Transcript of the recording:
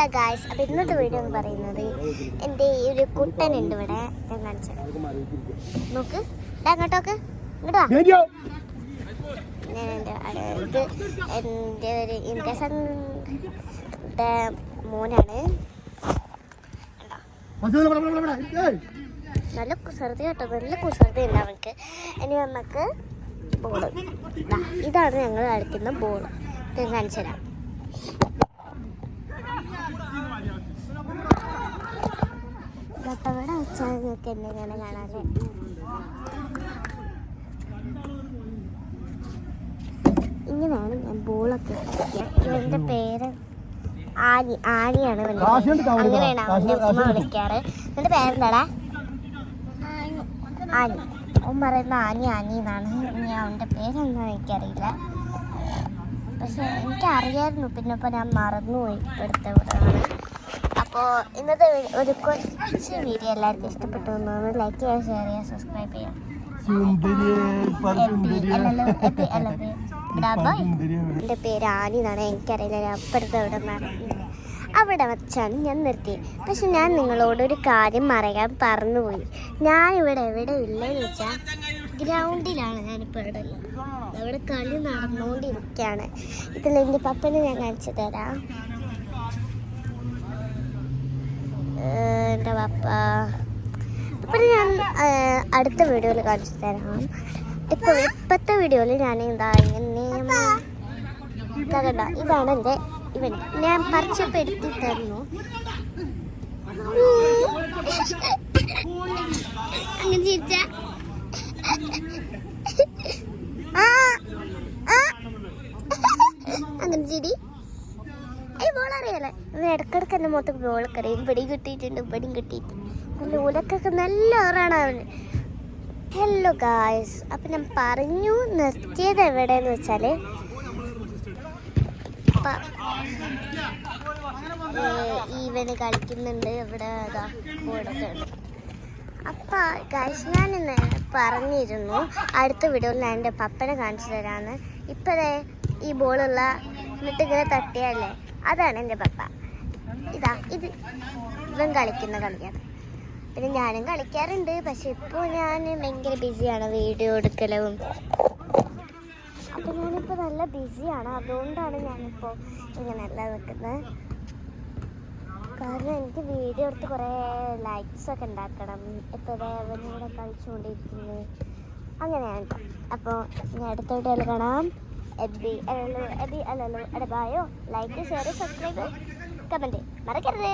Hello guys, അപ്പോൾ ഇന്നത്തെ video എന്ന് പറയുന്നത് എൻ്റെ ഒരു കുട്ടനുണ്ട് ഇവിടെ. ഞാൻ കാണിച്ചു നോക്ക്, അങ്ങോട്ടോക്ക്, ഇങ്ങോട്ട് വാ. ഞാൻ ഇത് എൻ്റെ ഒരു ഇൻകസൻ്റെ മോനാണ്. നല്ല കുസൃതി കേട്ടോ, നല്ല കുസൃതി ഉണ്ട് അവൾക്ക്. ഇനി നമുക്ക് ബോള്, ഇതാണ് ഞങ്ങൾ കളിക്കുന്ന ബോൾ. ഇത് കാണിച്ചു തരാം. ഇവിടെ വെച്ചാൽ നിങ്ങൾക്ക് എന്നെയാണ് കാണാല്ലേ. ഇങ്ങനെയാണ് ഞാൻ ബോളൊക്കെ കളിക്കുക. ഇവൻ്റെ പേര് ആനിയാണ്. അങ്ങനെയാണ് അവൻ്റെ ഉമ്മ വിളിക്കാറ്. എൻ്റെ പേരെന്താടാ? ആനി. അവൻ പറയുന്ന ആനി എന്നാണ്. ഇനി അവൻ്റെ പേരെന്താണെന്ന് എനിക്കറിയില്ല, പക്ഷെ എനിക്കറിയായിരുന്നു. പിന്നെ ഇപ്പോൾ ഞാൻ മറന്നുപോയി എടുത്ത ഇവിടെയാണ്. അപ്പോൾ ഇന്നത്തെ ഒരു കൊച്ചു വീഡിയോ എല്ലാവർക്കും ഇഷ്ടപ്പെട്ടു തോന്നുന്നു. ലൈക്ക് ചെയ്യുക, ഷെയർ ചെയ്യുക, സബ്സ്ക്രൈബ് ചെയ്യുക. എൻ്റെ പേര് ആനി എന്നാണ്. എനിക്കറിയില്ല, ഞാൻ അപ്പുറത്ത് അവിടെ വെച്ചാണ് ഞാൻ നിർത്തിയത്. പക്ഷെ ഞാൻ നിങ്ങളോടൊരു കാര്യം പറയാൻ പറഞ്ഞുപോയി. ഞാനിവിടെ എവിടെ ഇല്ലെന്ന് വെച്ചാൽ ഗ്രൗണ്ടിലാണ് ഞാനിപ്പോൾ ഇവിടെ ഉള്ളത്. അവിടെ കളി നടന്നുകൊണ്ടിരിക്കുകയാണ്. ഇതിൽ എൻ്റെ പപ്പനെ ഞാൻ കാണിച്ചു തരാം. എൻ്റെ പപ്പ അപ്പം ഞാൻ അടുത്ത വീഡിയോയിൽ കാണിച്ചു തരാം. ഇപ്പോഴത്തെ വീഡിയോയിൽ ഞാൻ എന്താ ഇങ്ങനെ കണ്ട, ഇതാണ് എൻ്റെ ഇവൻ. ഞാൻ പരിചയപ്പെടുത്തി തരുന്നു. അങ്ങനെ ചിരിച്ച അങ്ങനെ ചിരി. ബോൾ അറിയാലേ, ഇവൻ ഇടക്കിടക്ക് എൻ്റെ മൊത്തം ബോൾ കറിയും. ഇവിടെയും കിട്ടിയിട്ടുണ്ട്, ഇവിടെയും കിട്ടിയിട്ടുണ്ട്. നല്ല ഉലക്കൊക്കെ നല്ല ഏറാണ് അവന്. ഹലോ ഗായ്സ്, അപ്പം ഞാൻ പറഞ്ഞു നിർത്തിയത് എവിടെയെന്ന് വെച്ചാൽ ഈവന് കളിക്കുന്നുണ്ട് ഇവിടെ. ബോർഡൊക്കെ ഉണ്ട്. അപ്പം ഗായ്സ്, ഞാനിന്ന് പറഞ്ഞിരുന്നു അടുത്ത വീഡിയോയിൽ ഞാൻ എൻ്റെ പപ്പനെ കാണിച്ചു തരാമെന്ന്. ഇപ്പോഴേ ഈ ബോളുള്ള എന്നിട്ട് ഇങ്ങനെ തട്ടിയല്ലേ, അതാണ് എൻ്റെ പപ്പ. ഇത് ഇവൻ കളിക്കുന്ന കളിയാണ്. പിന്നെ ഞാനും കളിക്കാറുണ്ട്, പക്ഷെ ഇപ്പോൾ ഞാൻ ഭയങ്കര ബിസിയാണ് വീഡിയോ എടുക്കലും. അപ്പോൾ ഞാനിപ്പോൾ നല്ല ബിസിയാണ്, അതുകൊണ്ടാണ് ഞാനിപ്പോൾ ഇങ്ങനെയല്ല നിൽക്കുന്നത്. കാരണം എനിക്ക് വീഡിയോ എടുത്ത് കുറേ ലൈക്സൊക്കെ ഉണ്ടാക്കണം. ഇപ്പോൾ അവനൂടെ കളിച്ചുകൊണ്ടിരിക്കുന്നത് അങ്ങനെയാണ്. അപ്പോൾ ഞാൻ അടുത്ത വീഡിയോയിൽ കാണാം. എബി അല്ലല്ലോ, ബായോ. ലൈക്ക്, ഷെയർ, സബ്സ്ക്രൈബ്, കമൻറ്റ് മറക്കരുത്.